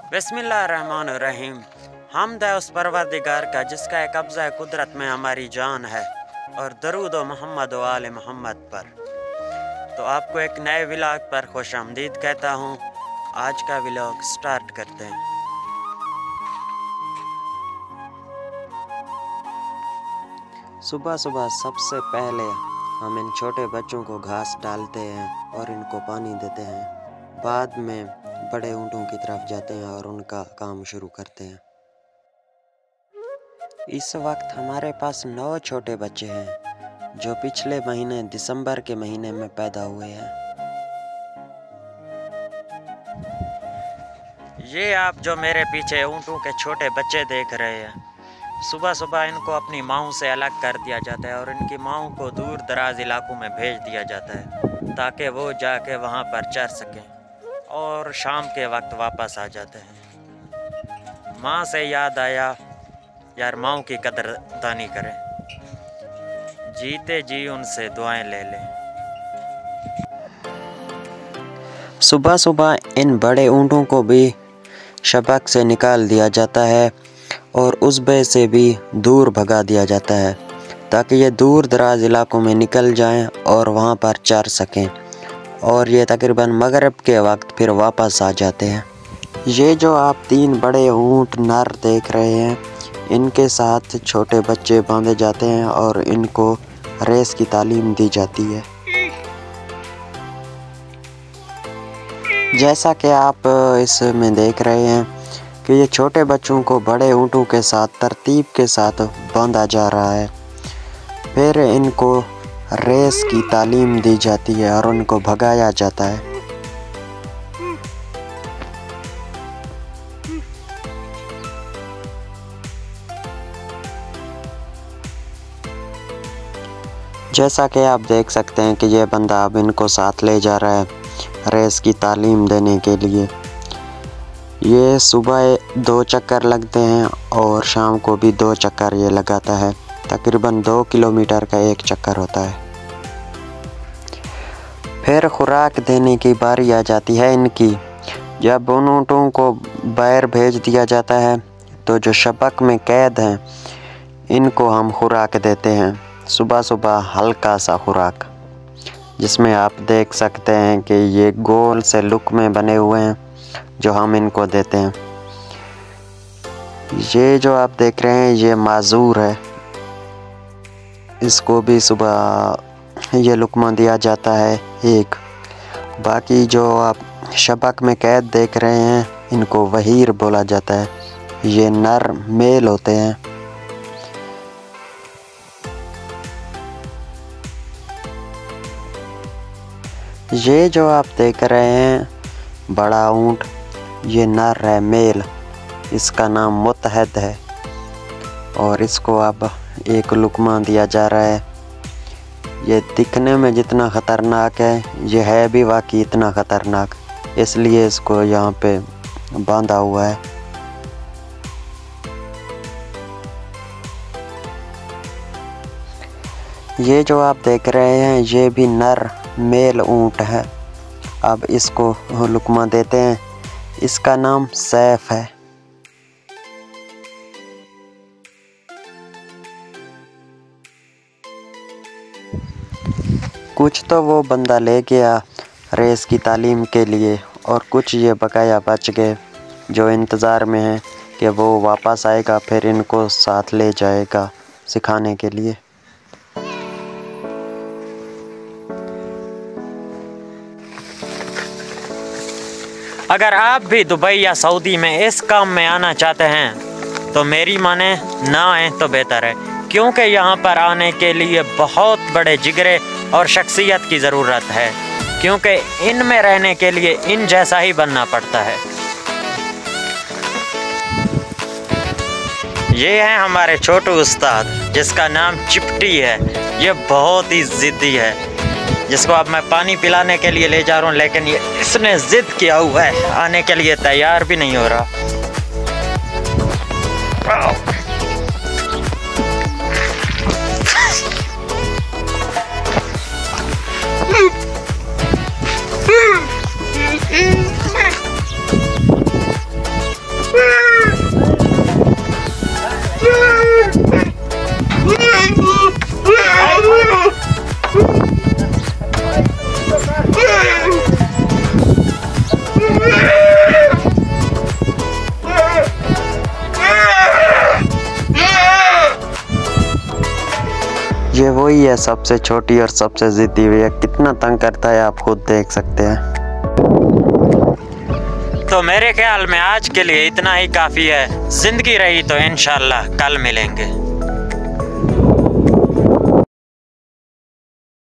बिस्मिल्लाहिर्रहमानिर्रहीम। हम्द है उस परवरदिगार का जिसका एक कब्ज़ा कुदरत में हमारी जान है, और दरूद व मोहम्मद व आले मोहम्मद पर। तो आपको एक नए व्लॉग पर खुशामदीद कहता हूँ। आज का व्लॉग स्टार्ट करते हैं। सुबह सुबह सबसे पहले हम इन छोटे बच्चों को घास डालते हैं और इनको पानी देते हैं। बाद में बड़े ऊँटों की तरफ जाते हैं और उनका काम शुरू करते हैं। इस वक्त हमारे पास 9 छोटे बच्चे हैं जो पिछले महीने दिसंबर के महीने में पैदा हुए हैं। ये आप जो मेरे पीछे ऊँटों के छोटे बच्चे देख रहे हैं, सुबह सुबह इनको अपनी माँओं से अलग कर दिया जाता है और इनकी माँओं को दूर दराज इलाकों में भेज दिया जाता है ताकि वो जाके वहाँ पर चर सकें और शाम के वक्त वापस आ जाते हैं। माँ से याद आया, यार माँओं की कदरदानी करें, जीते जी उनसे दुआएं ले लें। सुबह सुबह इन बड़े ऊँटों को भी शबक से निकाल दिया जाता है और उस्बे से भी दूर भगा दिया जाता है ताकि ये दूर दराज इलाकों में निकल जाएं और वहाँ पर चर सकें, और ये तकरीबन मगरिब के वक्त फिर वापस आ जाते हैं। ये जो आप 3 बड़े ऊँट नर देख रहे हैं, इनके साथ छोटे बच्चे बांधे जाते हैं और इनको रेस की तालीम दी जाती है। जैसा कि आप इसमें देख रहे हैं कि ये छोटे बच्चों को बड़े ऊँटों के साथ तरतीब के साथ बांधा जा रहा है। फिर इनको रेस की तालीम दी जाती है और उनको भगाया जाता है। जैसा कि आप देख सकते हैं कि ये बंदा अब इनको साथ ले जा रहा है रेस की तालीम देने के लिए। ये सुबह 2 चक्कर लगते हैं और शाम को भी 2 चक्कर ये लगाता है। तकरीबन 2 किलोमीटर का एक चक्कर होता है। फिर खुराक देने की बारी आ जाती है इनकी। जब उन ऊँटों को बाहर भेज दिया जाता है तो जो शबक में कैद हैं इनको हम खुराक देते हैं। सुबह सुबह हल्का सा खुराक, जिसमें आप देख सकते हैं कि ये गोल से लुकमे बने हुए हैं जो हम इनको देते हैं। ये जो आप देख रहे हैं ये माजूर है, इसको भी सुबह ये लुकमा दिया जाता है एक। बाकी जो आप शबक में कैद देख रहे हैं इनको वहीर बोला जाता है। ये नर मेल होते हैं। ये जो आप देख रहे हैं बड़ा ऊँट, ये नर है मेल, इसका नाम मुतहद है और इसको अब एक लुकमा दिया जा रहा है। ये दिखने में जितना ख़तरनाक है ये है भी वाकई इतना ख़तरनाक, इसलिए इसको यहाँ पे बांधा हुआ है। ये जो आप देख रहे हैं ये भी नर मेल ऊँट है। अब इसको लुकमा देते हैं। इसका नाम सैफ है। कुछ तो वो बंदा ले गया रेस की तालीम के लिए और कुछ ये बकाया बच गए जो इंतज़ार में हैं कि वो वापस आएगा फिर इनको साथ ले जाएगा सिखाने के लिए। अगर आप भी दुबई या सऊदी में इस काम में आना चाहते हैं तो मेरी माने ना आए तो बेहतर है, क्योंकि यहाँ पर आने के लिए बहुत बड़े जिगरे और शख्सियत की ज़रूरत है, क्योंकि इनमें रहने के लिए इन जैसा ही बनना पड़ता है। ये है हमारे छोटू उस्ताद जिसका नाम चिपटी है। ये बहुत ही ज़िद्दी है, जिसको अब मैं पानी पिलाने के लिए ले जा रहा हूँ, लेकिन ये इसने ज़िद किया हुआ है, आने के लिए तैयार भी नहीं हो रहा। ये वही है सबसे छोटी और सबसे ज़िद्दी हुई है। कितना तंग करता है आप खुद देख सकते हैं। तो मेरे ख्याल में आज के लिए इतना ही काफ़ी है। ज़िंदगी रही तो इंशाल्लाह कल मिलेंगे।